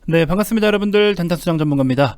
네, 반갑습니다, 여러분들. 단탄수장 전문가입니다.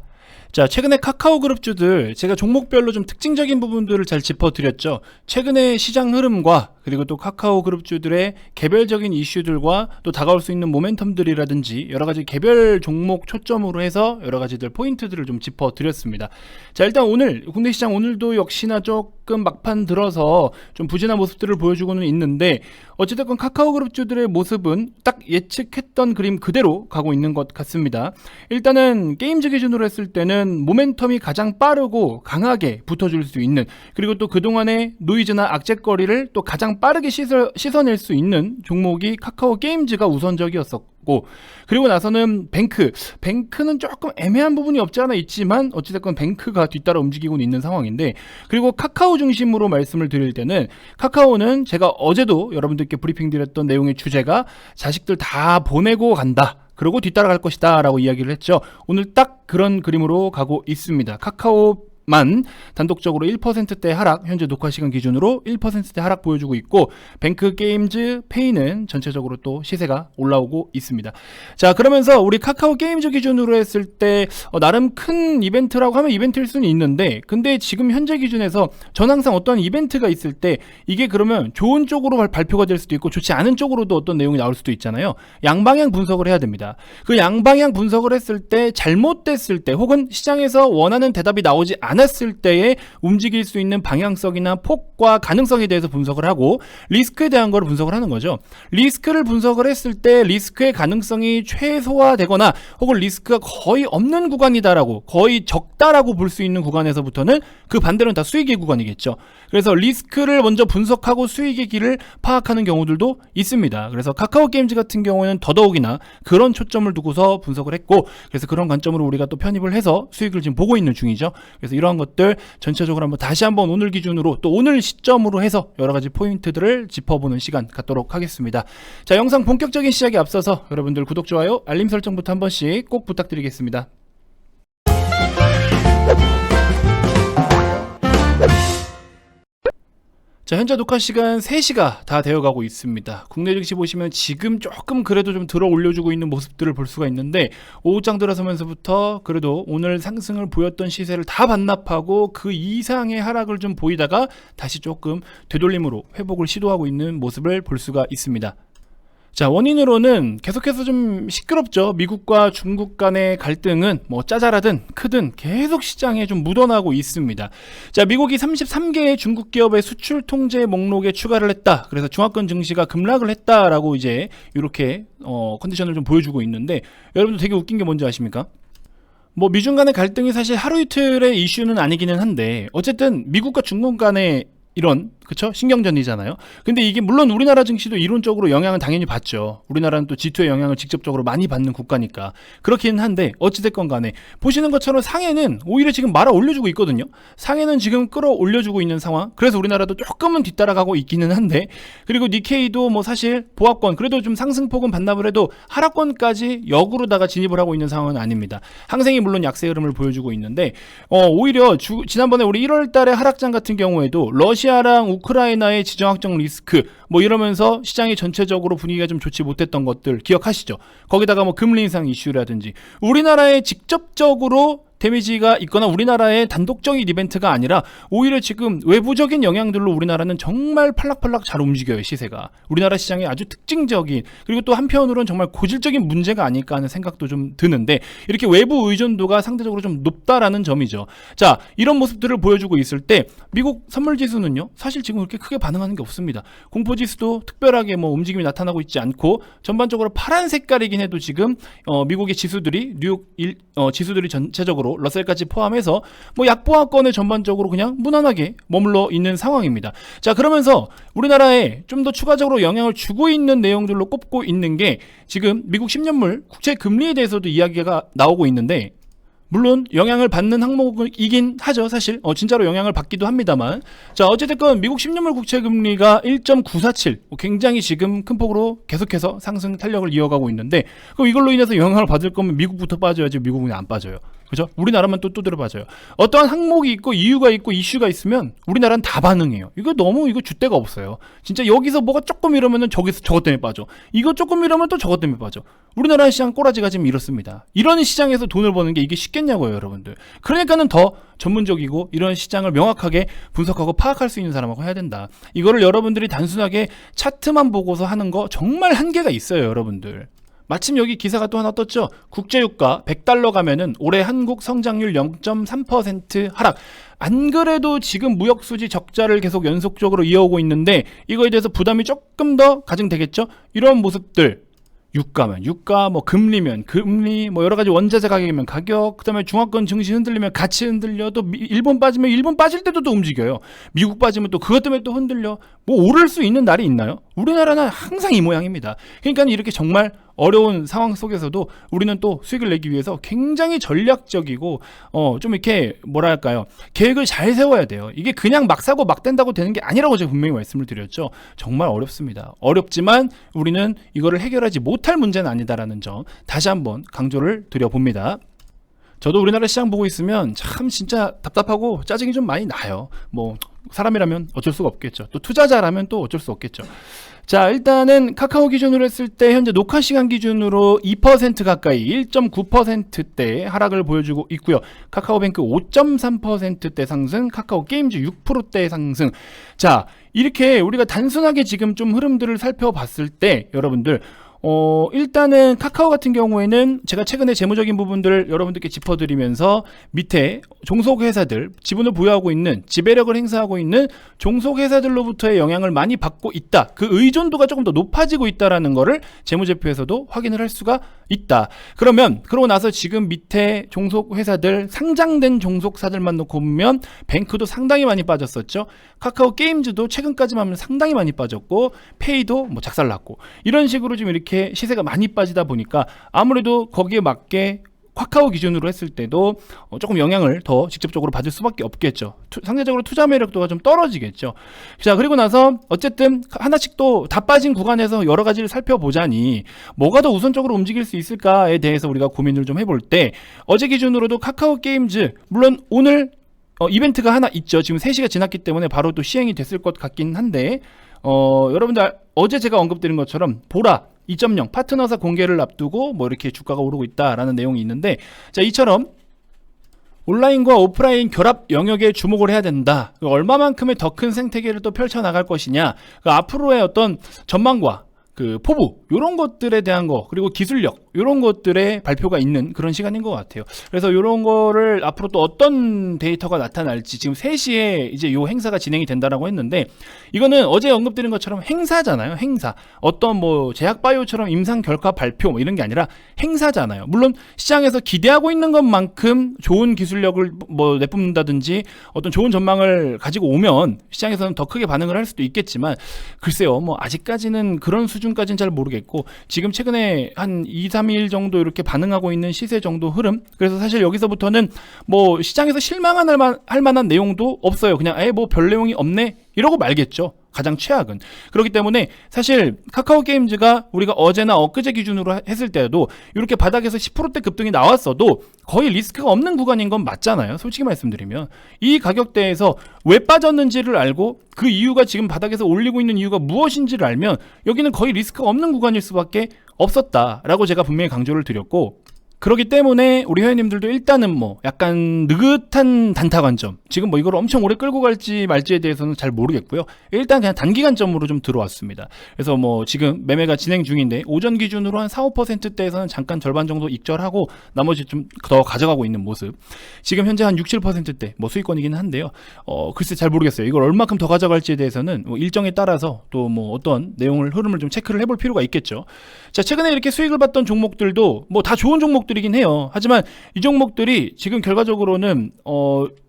자, 최근에 카카오그룹주들 제가 종목별로 좀 특징적인 부분들을 잘 짚어드렸죠. 최근에 시장 흐름과 그리고 또 카카오그룹주들의 개별적인 이슈들과 또 다가올 수 있는 모멘텀들이라든지 여러 가지 개별 종목 초점으로 해서 여러 가지들 포인트들을 좀 짚어드렸습니다. 자, 일단 오늘 국내 시장 오늘도 역시나 조금 막판 들어서 좀 부진한 모습들을 보여주고는 있는데 어찌됐건 카카오그룹주들의 모습은 딱 예측했던 그림 그대로 가고 있는 것 같습니다. 일단은 게임즈 기준으로 했을 때는 모멘텀이 가장 빠르고 강하게 붙어줄 수 있는, 그리고 또 그동안의 노이즈나 악재거리를 또 가장 빠르게 씻어낼 수 있는 종목이 카카오 게임즈가 우선적이었었고, 그리고 나서는 뱅크는 조금 애매한 부분이 없지 않아 있지만 어찌됐건 뱅크가 뒤따라 움직이고 있는 상황인데, 그리고 카카오 중심으로 말씀을 드릴 때는 카카오는 제가 어제도 여러분들께 브리핑 드렸던 내용의 주제가 자식들 다 보내고 간다, 그리고 뒤따라갈 것이다 라고 이야기를 했죠. 오늘 딱 그런 그림으로 가고 있습니다. 카카오만 단독적으로 1%대 하락, 현재 녹화 시간 기준으로 1%대 하락 보여주고 있고, 뱅크 게임즈 페이는 전체적으로 또 시세가 올라오고 있습니다. 자, 그러면서 우리 카카오 게임즈 기준으로 했을 때 나름 큰 이벤트라고 하면 이벤트일 수는 있는데, 근데 지금 현재 기준에서 전 항상 어떤 이벤트가 있을 때 이게 그러면 좋은 쪽으로 발표가 될 수도 있고 좋지 않은 쪽으로도 어떤 내용이 나올 수도 있잖아요. 양방향 분석을 해야 됩니다. 그 양방향 분석을 했을 때 잘못됐을 때, 혹은 시장에서 원하는 대답이 나오지 않았을 때에 움직일 수 있는 방향성이나 폭과 가능성에 대해서 분석을 하고, 리스크에 대한 걸 분석을 하는 거죠. 리스크를 분석을 했을 때 리스크의 가능성이 최소화되거나 혹은 리스크가 거의 없는 구간이다라고, 거의 적다라고 볼 수 있는 구간에서부터는 그 반대로는 다 수익의 구간이겠죠. 그래서 리스크를 먼저 분석하고 수익의 길을 파악하는 경우들도 있습니다. 그래서 카카오 게임즈 같은 경우에는 더더욱이나 그런 초점을 두고서 분석을 했고, 그래서 그런 관점으로 우리가 또 편입을 해서 수익을 지금 보고 있는 중이죠. 그래서 이러한 것들 전체적으로 다시 한번 오늘 기준으로 또 오늘 시점으로 해서 여러 가지 포인트들을 짚어보는 시간 갖도록 하겠습니다. 자, 영상 본격적인 시작에 앞서서 여러분들 구독, 좋아요, 알림 설정부터 한 번씩 꼭 부탁드리겠습니다. 자, 현재 녹화 시간 3시가 다 되어가고 있습니다. 국내 증시 보시면 지금 조금 그래도 좀 들어 올려주고 있는 모습들을 볼 수가 있는데, 오후장 들어서면서부터 그래도 오늘 상승을 보였던 시세를 다 반납하고 그 이상의 하락을 좀 보이다가 다시 조금 되돌림으로 회복을 시도하고 있는 모습을 볼 수가 있습니다. 자, 원인으로는 계속해서 좀 시끄럽죠. 미국과 중국 간의 갈등은 짜잘하든 크든 계속 시장에 좀 묻어나고 있습니다. 자, 미국이 33개의 중국 기업의 수출 통제 목록에 추가를 했다. 그래서 중화권 증시가 급락을 했다라고 이제 이렇게 컨디션을 좀 보여주고 있는데, 여러분들 되게 웃긴 게 뭔지 아십니까? 미중 간의 갈등이 사실 하루 이틀의 이슈는 아니기는 한데, 어쨌든 미국과 중국 간의 이런, 그쵸? 신경전이잖아요. 근데 이게 물론 우리나라 증시도 이론적으로 영향은 당연히 받죠. 우리나라는 또 G2의 영향을 직접적으로 많이 받는 국가니까. 그렇기는 한데 어찌됐건 간에 보시는 것처럼 상해는 오히려 지금 말아 올려주고 있거든요. 상해는 지금 끌어올려주고 있는 상황. 그래서 우리나라도 조금은 뒤따라가고 있기는 한데, 그리고 니케이도 사실 보합권 그래도 좀 상승폭은 반납을 해도 하락권까지 역으로다가 진입을 하고 있는 상황은 아닙니다. 항생이 물론 약세 흐름을 보여주고 있는데, 오히려 지난번에 우리 1월 달에 하락장 같은 경우에도 러시아랑 우크라이나의 지정 확정 리스크 이러면서 시장이 전체적으로 분위기가 좀 좋지 못했던 것들 기억하시죠? 거기다가 금리 인상 이슈라든지 우리나라에 직접적으로 데미지가 있거나 우리나라의 단독적인 이벤트가 아니라 오히려 지금 외부적인 영향들로 우리나라는 정말 팔락팔락 잘 움직여요. 시세가 우리나라 시장의 아주 특징적인, 그리고 또 한편으로는 정말 고질적인 문제가 아닐까 하는 생각도 좀 드는데, 이렇게 외부 의존도가 상대적으로 좀 높다라는 점이죠. 자, 이런 모습들을 보여주고 있을 때 미국 선물지수는요 사실 지금 그렇게 크게 반응하는 게 없습니다. 공포지수도 특별하게 움직임이 나타나고 있지 않고, 전반적으로 파란 색깔이긴 해도 지금 미국의 지수들이 뉴욕 지수들이 전체적으로 러셀까지 포함해서 약보합권에 전반적으로 그냥 무난하게 머물러 있는 상황입니다. 자, 그러면서 우리나라에 좀 더 추가적으로 영향을 주고 있는 내용들로 꼽고 있는 게 지금 미국 10년물 국채 금리에 대해서도 이야기가 나오고 있는데, 물론 영향을 받는 항목이긴 하죠. 사실 진짜로 영향을 받기도 합니다만, 자, 어쨌든 미국 10년물 국채 금리가 1.947 굉장히 지금 큰 폭으로 계속해서 상승 탄력을 이어가고 있는데, 그럼 이걸로 인해서 영향을 받을 거면 미국부터 빠져야지 미국은 안 빠져요. 그죠? 우리나라만 또 두드려봐줘요. 어떠한 항목이 있고 이유가 있고 이슈가 있으면 우리나라는 다 반응해요. 이거 너무 이거 줏대가 없어요. 진짜 여기서 뭐가 조금 이러면은 저기서 저것 때문에 빠져. 이거 조금 이러면 또 저것 때문에 빠져. 우리나라 시장 꼬라지가 지금 이렇습니다. 이런 시장에서 돈을 버는 게 이게 쉽겠냐고요, 여러분들. 그러니까는 더 전문적이고 이런 시장을 명확하게 분석하고 파악할 수 있는 사람하고 해야 된다. 이거를 여러분들이 단순하게 차트만 보고서 하는 거 정말 한계가 있어요, 여러분들. 마침 여기 기사가 또 하나 떴죠. 국제유가 100달러 가면은 올해 한국 성장률 0.3% 하락. 안 그래도 지금 무역수지 적자를 계속 연속적으로 이어오고 있는데 이거에 대해서 부담이 조금 더 가중되겠죠. 이런 모습들. 유가면 유가, 뭐 금리면 금리, 뭐 여러 가지 원자재 가격이면 가격, 그다음에 중화권 증시 흔들리면 같이 흔들려. 또 일본 빠지면 일본 빠질 때도 또 움직여요. 미국 빠지면 또 그것 때문에 또 흔들려. 뭐 오를 수 있는 날이 있나요? 우리나라는 항상 이 모양입니다. 그러니까 이렇게 정말 어려운 상황 속에서도 우리는 또 수익을 내기 위해서 굉장히 전략적이고 좀 이렇게 뭐랄까요, 계획을 잘 세워야 돼요. 이게 그냥 막 사고 막 된다고 되는 게 아니라고 제가 분명히 말씀을 드렸죠. 정말 어렵습니다. 어렵지만 우리는 이거를 해결하지 못할 문제는 아니다라는 점 다시 한번 강조를 드려봅니다. 저도 우리나라 시장 보고 있으면 참 진짜 답답하고 짜증이 좀 많이 나요. 뭐 사람이라면 어쩔 수가 없겠죠. 또 투자자라면 또 어쩔 수 없겠죠. 자, 일단은 카카오 기준으로 했을 때 현재 녹화 시간 기준으로 2% 가까이 1.9%대 하락을 보여주고 있고요. 카카오뱅크 5.3%대 상승, 카카오 게임즈 6%대 상승. 자, 이렇게 우리가 단순하게 지금 좀 흐름들을 살펴봤을 때 여러분들 일단은 카카오 같은 경우에는 제가 최근에 재무적인 부분들을 여러분들께 짚어드리면서 밑에 종속회사들, 지분을 보유하고 있는, 지배력을 행사하고 있는 종속회사들로부터의 영향을 많이 받고 있다. 그 의존도가 조금 더 높아지고 있다라는 거를 재무제표에서도 확인을 할 수가 있다. 그러고 나서 지금 밑에 종속회사들, 상장된 종속사들만 놓고 보면 뱅크도 상당히 많이 빠졌었죠. 카카오 게임즈도 최근까지만 하면 상당히 많이 빠졌고, 페이도 뭐 작살났고, 이런 식으로 지금 이렇게 시세가 많이 빠지다 보니까 아무래도 거기에 맞게 카카오 기준으로 했을 때도 조금 영향을 더 직접적으로 받을 수밖에 없겠죠. 상대적으로 투자 매력도가 좀 떨어지겠죠. 자, 그리고 나서 어쨌든 하나씩 또 다 빠진 구간에서 여러 가지를 살펴보자니 뭐가 더 우선적으로 움직일 수 있을까에 대해서 우리가 고민을 좀 해볼 때, 어제 기준으로도 카카오 게임즈, 물론 오늘 이벤트가 하나 있죠. 지금 3시가 지났기 때문에 바로 또 시행이 됐을 것 같긴 한데, 여러분들 어제 제가 언급드린 것처럼 보라 2.0 파트너사 공개를 앞두고 뭐 이렇게 주가가 오르고 있다라는 내용이 있는데, 자, 이처럼 온라인과 오프라인 결합 영역에 주목을 해야 된다. 얼마만큼의 더 큰 생태계를 또 펼쳐나갈 것이냐, 앞으로의 어떤 전망과 그 포부, 요런 것들에 대한 거, 그리고 기술력, 요런 것들의 발표가 있는 그런 시간인 것 같아요. 그래서 요런 거를 앞으로 또 어떤 데이터가 나타날지, 지금 3시에 이제 요 행사가 진행이 된다라고 했는데, 이거는 어제 언급드린 것처럼 행사잖아요. 행사. 어떤 뭐 제약바이오처럼 임상 결과 발표 뭐 이런 게 아니라 행사잖아요. 물론 시장에서 기대하고 있는 것만큼 좋은 기술력을 뭐 내뿜는다든지 어떤 좋은 전망을 가지고 오면 시장에서는 더 크게 반응을 할 수도 있겠지만, 글쎄요, 뭐 아직까지는 그런 수준까지는 잘 모르겠고, 지금 최근에 한 2, 3일 정도 이렇게 반응하고 있는 시세 정도 흐름. 그래서 사실 여기서부터는 뭐 시장에서 실망할 만한 내용도 없어요. 그냥 뭐 별 내용이 없네 이러고 말겠죠. 가장 최악은. 그렇기 때문에 사실 카카오 게임즈가 우리가 어제나 엊그제 기준으로 했을 때도 이렇게 바닥에서 10%대 급등이 나왔어도 거의 리스크가 없는 구간인 건 맞잖아요. 솔직히 말씀드리면 이 가격대에서 왜 빠졌는지를 알고 그 이유가 지금 바닥에서 올리고 있는 이유가 무엇인지를 알면 여기는 거의 리스크가 없는 구간일 수밖에 없었다라고 제가 분명히 강조를 드렸고, 그렇기 때문에 우리 회원님들도 일단은 뭐 약간 느긋한 단타 관점, 지금 뭐 이걸 엄청 오래 끌고 갈지 말지에 대해서는 잘 모르겠고요. 일단 그냥 단기 관점으로 좀 들어왔습니다. 그래서 뭐 지금 매매가 진행 중인데 오전 기준으로 한 4, 5%대에서는 잠깐 절반 정도 익절하고 나머지 좀 더 가져가고 있는 모습. 지금 현재 한 6, 7%대 뭐 수익권이긴 한데요. 글쎄 잘 모르겠어요. 이걸 얼마큼 더 가져갈지에 대해서는 뭐 일정에 따라서 또 뭐 어떤 내용을 흐름을 좀 체크를 해볼 필요가 있겠죠. 자, 최근에 이렇게 수익을 봤던 종목들도 뭐 다 좋은 종목들이긴 해요. 하지만 이 종목들이 지금 결과적으로는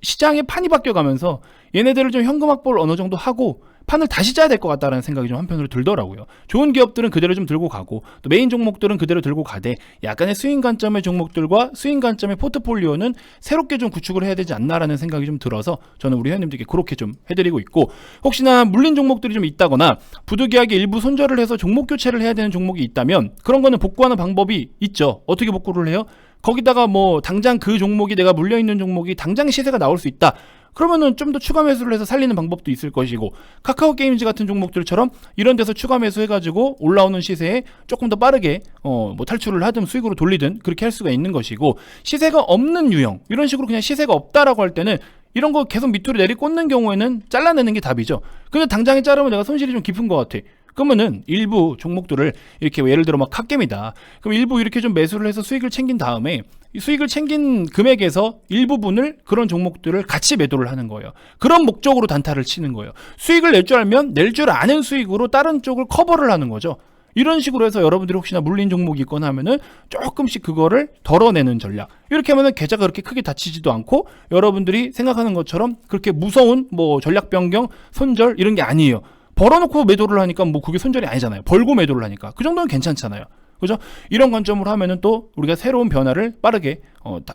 시장의 판이 바뀌어가면서 얘네들을 좀 현금 확보를 어느 정도 하고 판을 다시 짜야 될 것 같다라는 생각이 좀 한편으로 들더라고요. 좋은 기업들은 그대로 좀 들고 가고 또 메인 종목들은 그대로 들고 가되 약간의 스윙 관점의 종목들과 스윙 관점의 포트폴리오는 새롭게 좀 구축을 해야 되지 않나라는 생각이 좀 들어서 저는 우리 회원님들께 그렇게 좀 해드리고 있고, 혹시나 물린 종목들이 좀 있다거나 부득이하게 일부 손절을 해서 종목 교체를 해야 되는 종목이 있다면 그런 거는 복구하는 방법이 있죠. 어떻게 복구를 해요? 거기다가 뭐 당장 그 종목이 내가 물려있는 종목이 당장 시세가 나올 수 있다. 그러면은 좀 더 추가 매수를 해서 살리는 방법도 있을 것이고, 카카오 게임즈 같은 종목들처럼 이런 데서 추가 매수해가지고 올라오는 시세에 조금 더 빠르게 뭐 탈출을 하든 수익으로 돌리든 그렇게 할 수가 있는 것이고, 시세가 없는 유형, 이런 식으로 그냥 시세가 없다라고 할 때는 이런 거 계속 밑으로 내리꽂는 경우에는 잘라내는 게 답이죠. 근데 당장에 자르면 내가 손실이 좀 깊은 것 같아. 그러면은 일부 종목들을 이렇게 예를 들어 막 갓겜이다. 그럼 일부 이렇게 좀 매수를 해서 수익을 챙긴 다음에 이 수익을 챙긴 금액에서 일부분을 그런 종목들을 같이 매도를 하는 거예요. 그런 목적으로 단타를 치는 거예요. 수익을 낼 줄 알면 낼 줄 아는 수익으로 다른 쪽을 커버를 하는 거죠. 이런 식으로 해서 여러분들이 혹시나 물린 종목이 있거나 하면은 조금씩 그거를 덜어내는 전략. 이렇게 하면은 계좌가 그렇게 크게 다치지도 않고 여러분들이 생각하는 것처럼 그렇게 무서운 뭐 전략 변경, 손절 이런 게 아니에요. 벌어놓고 매도를 하니까 뭐 그게 손절이 아니잖아요. 벌고 매도를 하니까 그 정도는 괜찮잖아요. 그죠? 이런 관점으로 하면은 또 우리가 새로운 변화를 빠르게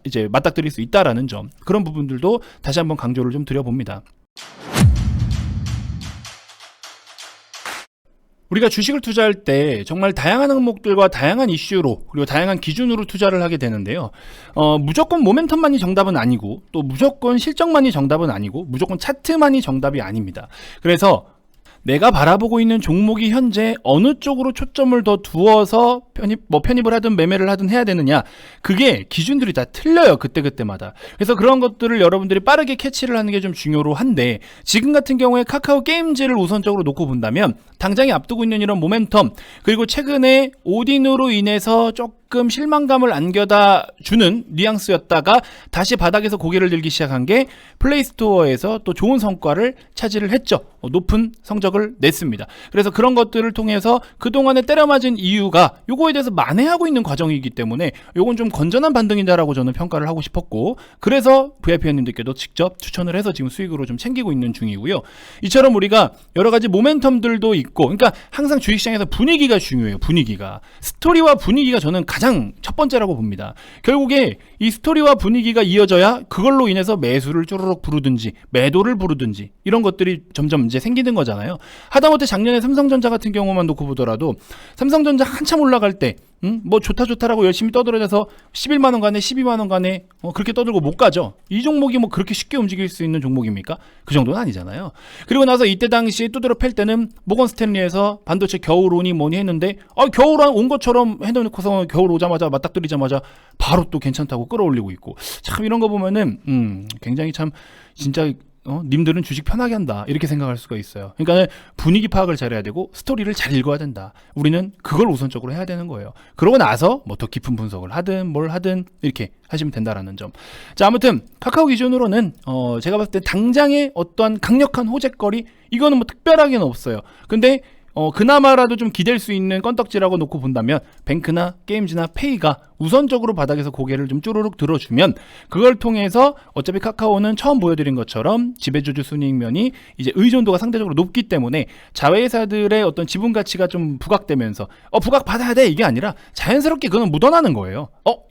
이제 맞닥뜨릴 수 있다라는 점, 그런 부분들도 다시 한번 강조를 좀 드려봅니다. 우리가 주식을 투자할 때 정말 다양한 항목들과 다양한 이슈로, 그리고 다양한 기준으로 투자를 하게 되는데요. 무조건 모멘텀만이 정답은 아니고, 또 무조건 실적만이 정답은 아니고, 무조건 차트만이 정답이 아닙니다. 그래서 내가 바라보고 있는 종목이 현재 어느 쪽으로 초점을 더 두어서 편입을 하든 매매를 하든 해야 되느냐, 그게 기준들이 다 틀려요. 그때마다. 그래서 그런 것들을 여러분들이 빠르게 캐치를 하는 게 좀 중요로 한데, 지금 같은 경우에 카카오 게임즈를 우선적으로 놓고 본다면 당장에 앞두고 있는 이런 모멘텀, 그리고 최근에 오딘으로 인해서 조금 실망감을 안겨다 주는 뉘앙스였다가 다시 바닥에서 고개를 들기 시작한 게 플레이스토어에서 또 좋은 성과를 차지를 했죠. 높은 성적을 냈습니다. 그래서 그런 것들을 통해서 그동안에 때려맞은 이유가 요거에 대해서 만회하고 있는 과정이기 때문에 요건 좀 건전한 반등이다라고 저는 평가를 하고 싶었고, 그래서 VIP원님들께도 직접 추천을 해서 지금 수익으로 좀 챙기고 있는 중이고요. 이처럼 우리가 여러 가지 모멘텀들도 있고, 그러니까 항상 주식시장에서 분위기가 중요해요. 분위기가. 스토리와 분위기가 저는 가장 첫 번째라고 봅니다. 결국에 이 스토리와 분위기가 이어져야 그걸로 인해서 매수를 쪼르륵 부르든지 매도를 부르든지 이런 것들이 점점 이제 생기는 거잖아요. 하다못해 작년에 삼성전자 같은 경우만 놓고 보더라도 삼성전자 한참 올라갈 때 뭐 좋다라고 열심히 떠들어대서 11만원 간에 12만원 간에 그렇게 떠들고 못 가죠. 이 종목이 뭐 그렇게 쉽게 움직일 수 있는 종목입니까? 그 정도는 아니잖아요. 그리고 나서 이때 당시에 두드려 팰 때는 모건 스탠리에서 반도체 겨울 오니 뭐니 했는데 겨울 온 것처럼 해놓고서 겨울 오자마자 맞닥뜨리자마자 바로 또 괜찮다고 끌어올리고 있고, 참 이런 거 보면은 굉장히 참 진짜 님들은 주식 편하게 한다 이렇게 생각할 수가 있어요. 그러니까 분위기 파악을 잘해야 되고 스토리를 잘 읽어야 된다. 우리는 그걸 우선적으로 해야 되는 거예요. 그러고 나서 뭐 더 깊은 분석을 하든 뭘 하든 이렇게 하시면 된다라는 점. 자, 아무튼 카카오 기준으로는 제가 봤을 때 당장의 어떠한 강력한 호재거리 이거는 뭐 특별하게는 없어요. 근데 그나마라도 좀 기댈 수 있는 건덕지라고 놓고 본다면 뱅크나 게임즈나 페이가 우선적으로 바닥에서 고개를 좀 쭈루룩 들어주면, 그걸 통해서 어차피 카카오는 처음 보여드린 것처럼 지배주주 순이익면이 이제 의존도가 상대적으로 높기 때문에 자회사들의 어떤 지분 가치가 좀 부각되면서 부각 받아야 돼 이게 아니라 자연스럽게 그건 묻어나는 거예요.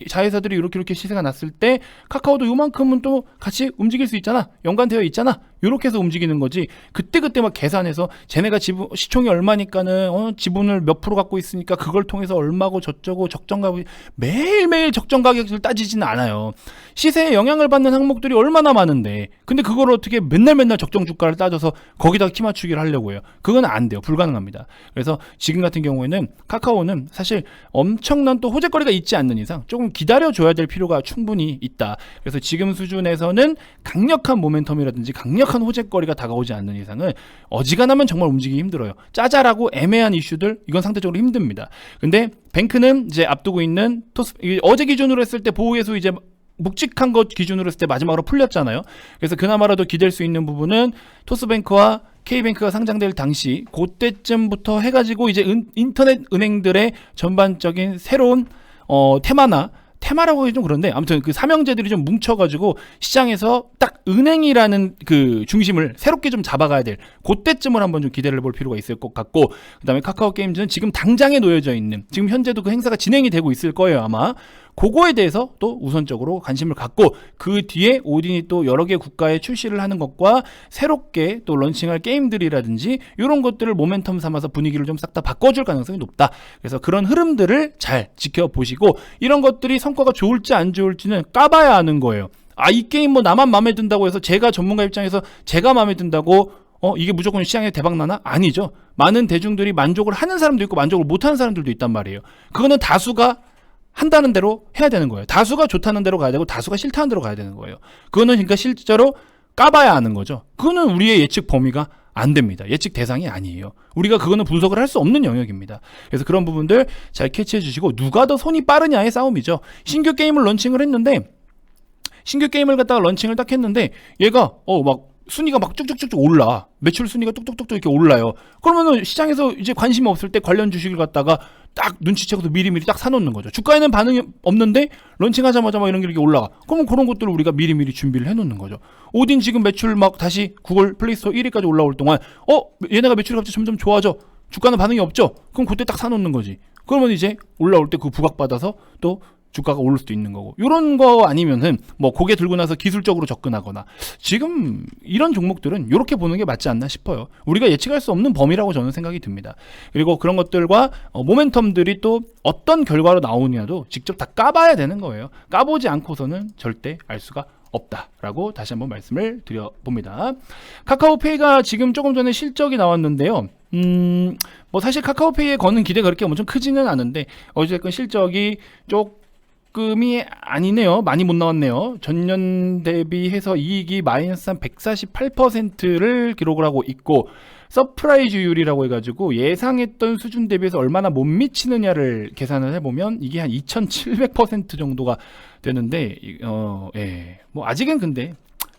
자회사들이 이렇게 시세가 났을 때 카카오도 요만큼은 또 같이 움직일 수 있잖아, 연관되어 있잖아, 요렇게 해서 움직이는 거지. 그때 막 계산해서 쟤네가 시총이 얼마니까는 지분을 몇 프로 갖고 있으니까 그걸 통해서 얼마고 저쩌고 적정가격, 매일매일 적정 가격을 따지지는 않아요. 시세에 영향을 받는 항목들이 얼마나 많은데, 근데 그걸 어떻게 맨날 적정 주가를 따져서 거기다가 키 맞추기를 하려고 해요. 그건 안 돼요. 불가능합니다. 그래서 지금 같은 경우에는 카카오는 사실 엄청난 또 호재거리가 있지 않는 이상 조금 기다려줘야 될 필요가 충분히 있다. 그래서 지금 수준에서는 강력한 모멘텀이라든지 강력한 호재거리가 다가오지 않는 이상은 어지간하면 정말 움직이기 힘들어요. 짜잘하고 애매한 이슈들, 이건 상대적으로 힘듭니다. 근데 뱅크는 이제 앞두고 있는 어제 기준으로 했을 때 보호예수 이제 묵직한 것 기준으로 했을 때 마지막으로 풀렸잖아요. 그래서 그나마라도 기댈 수 있는 부분은 토스뱅크와 K뱅크가 상장될 당시 그때쯤부터 해가지고 이제 인터넷 은행들의 전반적인 새로운 테마라고 하기 좀 그런데, 아무튼 그 삼형제들이 좀 뭉쳐가지고 시장에서 딱 은행이라는 그 중심을 새롭게 좀 잡아가야 될 그때쯤을 한번 좀 기대를 볼 필요가 있을 것 같고, 그 다음에 카카오 게임즈는 지금 당장에 놓여져 있는, 지금 현재도 그 행사가 진행이 되고 있을 거예요 아마. 그거에 대해서 또 우선적으로 관심을 갖고 그 뒤에 오딘이 또 여러 개 국가에 출시를 하는 것과 새롭게 또 런칭할 게임들이라든지 이런 것들을 모멘텀 삼아서 분위기를 좀 싹 다 바꿔줄 가능성이 높다. 그래서 그런 흐름들을 잘 지켜보시고 이런 것들이 성과가 좋을지 안 좋을지는 까봐야 아는 거예요. 이 게임 뭐 나만 마음에 든다고 해서 제가 전문가 입장에서 제가 마음에 든다고 이게 무조건 시장에 대박 나나? 아니죠. 많은 대중들이 만족을 하는 사람도 있고 만족을 못하는 사람들도 있단 말이에요. 그거는 다수가 한다는 대로 해야 되는 거예요. 다수가 좋다는 대로 가야 되고 다수가 싫다는 대로 가야 되는 거예요. 그거는 그러니까 실제로 까봐야 아는 거죠. 그거는 우리의 예측 범위가 안 됩니다. 예측 대상이 아니에요. 우리가 그거는 분석을 할 수 없는 영역입니다. 그래서 그런 부분들 잘 캐치해 주시고 누가 더 손이 빠르냐의 싸움이죠. 신규 게임을 런칭을 했는데 신규 게임을 갖다가 런칭을 딱 했는데 얘가 막 순위가 막 쭉쭉쭉쭉 올라. 매출 순위가 뚝뚝뚝뚝 이렇게 올라요. 그러면은 시장에서 이제 관심이 없을 때 관련 주식을 갖다가 딱 눈치채고서 미리미리 딱 사놓는 거죠. 주가에는 반응이 없는데 런칭하자마자 막 이런 게 이렇게 올라가. 그러면 그런 것들을 우리가 미리미리 준비를 해놓는 거죠. 오딘 지금 매출 막 다시 구글 플레이스토어 1위까지 올라올 동안 얘네가 매출이 갑자기 점점 좋아져. 주가는 반응이 없죠. 그럼 그때 딱 사놓는 거지. 그러면 이제 올라올 때 그 부각받아서 또 주가가 오를 수도 있는 거고 이런 거 아니면은 뭐 고개 들고 나서 기술적으로 접근하거나 지금 이런 종목들은 이렇게 보는 게 맞지 않나 싶어요. 우리가 예측할 수 없는 범위라고 저는 생각이 듭니다. 그리고 그런 것들과 모멘텀들이 또 어떤 결과로 나오냐도 직접 다 까봐야 되는 거예요. 까보지 않고서는 절대 알 수가 없다라고 다시 한번 말씀을 드려봅니다. 카카오페이가 지금 조금 전에 실적이 나왔는데요. 뭐 사실 카카오페이에 거는 기대가 그렇게 엄청 크지는 않은데 어쨌든 실적이 조금이 아니네요. 많이 못 나왔네요. 전년 대비해서 이익이 마이너스 한 148%를 기록을 하고 있고 서프라이즈율이라고 해가지고 예상했던 수준 대비해서 얼마나 못 미치느냐를 계산을 해보면 이게 한 2700% 정도가 되는데 뭐 아직은 근데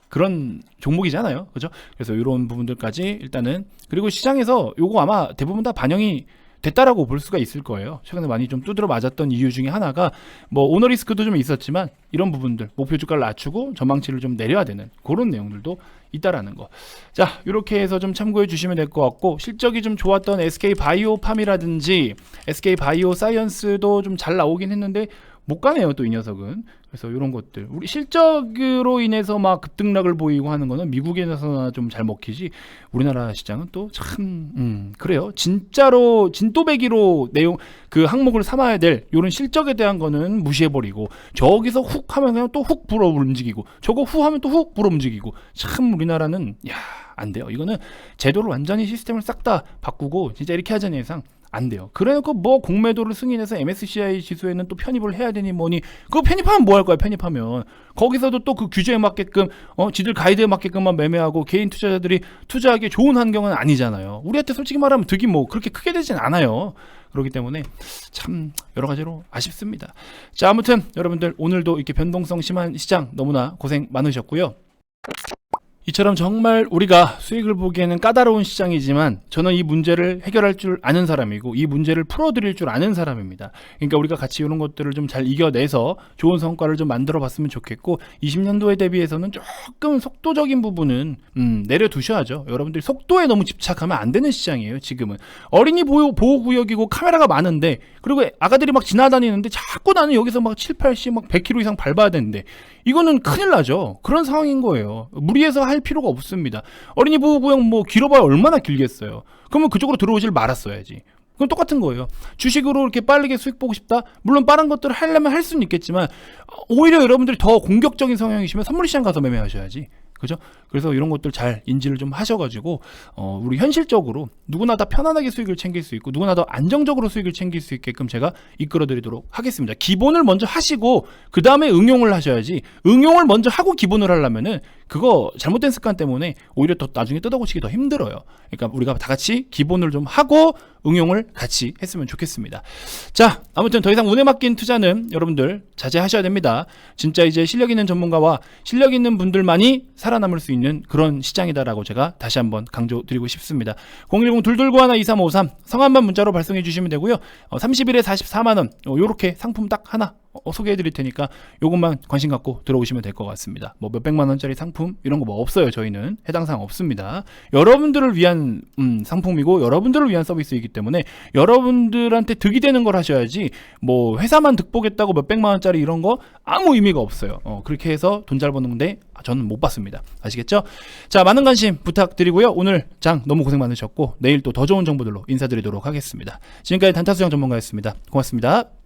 그런 종목이잖아요. 그죠? 그래서 이런 부분들까지 일단은 그리고 시장에서 요거 아마 대부분 다 반영이 됐다라고 볼 수가 있을 거예요. 최근에 많이 좀 두드러 맞았던 이유 중에 하나가 뭐 오너 리스크도 좀 있었지만 이런 부분들 목표 주가를 낮추고 전망치를 좀 내려야 되는 그런 내용들도 있다라는 거. 자, 이렇게 해서 좀 참고해 주시면 될 것 같고 실적이 좀 좋았던 SK 바이오팜이라든지 SK 바이오 사이언스도 좀 잘 나오긴 했는데 못 가네요 또 이 녀석은. 그래서 이런 것들 우리 실적으로 인해서 막 급등락을 보이고 하는 거는 미국에서나 좀 잘 먹히지 우리나라 시장은 또 참 그래요. 진짜로 진또배기로 내용 그 항목을 삼아야 될 이런 실적에 대한 거는 무시해버리고 저기서 훅 하면 그냥 또 훅 불어 움직이고 저거 후 하면 또 훅 불어 움직이고 참 우리나라는 안 돼요. 이거는 제도를 완전히 시스템을 싹 다 바꾸고 진짜 이렇게 하자는 이상 안 돼요. 그래놓고 뭐 공매도를 승인해서 MSCI 지수에는 또 편입을 해야 되니 뭐니 그거 편입하면 뭐 할 거야. 편입하면 거기서도 또 그 규제에 맞게끔 지들 가이드에 맞게끔만 매매하고 개인 투자자들이 투자하기 좋은 환경은 아니잖아요. 우리한테 솔직히 말하면 득이 뭐 그렇게 크게 되진 않아요. 그렇기 때문에 참 여러 가지로 아쉽습니다. 자, 아무튼 여러분들 오늘도 이렇게 변동성 심한 시장 너무나 고생 많으셨고요. 이처럼 정말 우리가 수익을 보기에는 까다로운 시장이지만 저는 이 문제를 해결할 줄 아는 사람이고 이 문제를 풀어드릴 줄 아는 사람입니다. 그러니까 우리가 같이 이런 것들을 좀 잘 이겨내서 좋은 성과를 좀 만들어 봤으면 좋겠고 20년도에 대비해서는 조금 속도적인 부분은 내려두셔야죠. 여러분들이 속도에 너무 집착하면 안 되는 시장이에요. 지금은 어린이 보호구역이고 카메라가 많은데 그리고 아가들이 막 지나다니는데 자꾸 나는 여기서 막 7, 80, 막 100km 이상 밟아야 되는데 이거는 큰일 나죠. 그런 상황인 거예요. 무리해서 할 필요가 없습니다. 어린이 보호구역 뭐 길어봐야 얼마나 길겠어요. 그러면 그쪽으로 들어오질 말았어야지. 그건 똑같은 거예요. 주식으로 이렇게 빠르게 수익 보고 싶다? 물론 빠른 것들을 하려면 할 수는 있겠지만 오히려 여러분들이 더 공격적인 성향이시면 선물시장 가서 매매하셔야지. 그죠? 그래서 이런 것들 잘 인지를 좀 하셔가지고 우리 현실적으로 누구나 다 편안하게 수익을 챙길 수 있고 누구나 더 안정적으로 수익을 챙길 수 있게끔 제가 이끌어드리도록 하겠습니다. 기본을 먼저 하시고 그 다음에 응용을 하셔야지 응용을 먼저 하고 기본을 하려면은 그거 잘못된 습관 때문에 오히려 더 나중에 뜯어고치기 더 힘들어요. 그러니까 우리가 다 같이 기본을 좀 하고 응용을 같이 했으면 좋겠습니다. 자, 아무튼 더 이상 운에 맡긴 투자는 여러분들 자제하셔야 됩니다. 진짜 이제 실력 있는 전문가와 실력 있는 분들만이 살아남을 수 있는 그런 시장이다라고 제가 다시 한번 강조드리고 싶습니다. 010-229-2353 성함만 문자로 발송해 주시면 되고요. 30일에 44만원 요렇게 상품 딱 하나 소개해 드릴 테니까 요것만 관심 갖고 들어오시면 될 것 같습니다. 뭐 몇백만 원짜리 상품 이런 거 뭐 없어요. 저희는 해당 사항 없습니다. 여러분들을 위한 상품이고 여러분들을 위한 서비스이기 때문에 여러분들한테 득이 되는 걸 하셔야지 뭐 회사만 득보겠다고 몇백만 원짜리 이런 거 아무 의미가 없어요. 그렇게 해서 돈 잘 버는데 저는 못 봤습니다. 아시겠죠? 자, 많은 관심 부탁드리고요. 오늘 장 너무 고생 많으셨고 내일 또 더 좋은 정보들로 인사드리도록 하겠습니다. 지금까지 단타수영 전문가였습니다. 고맙습니다.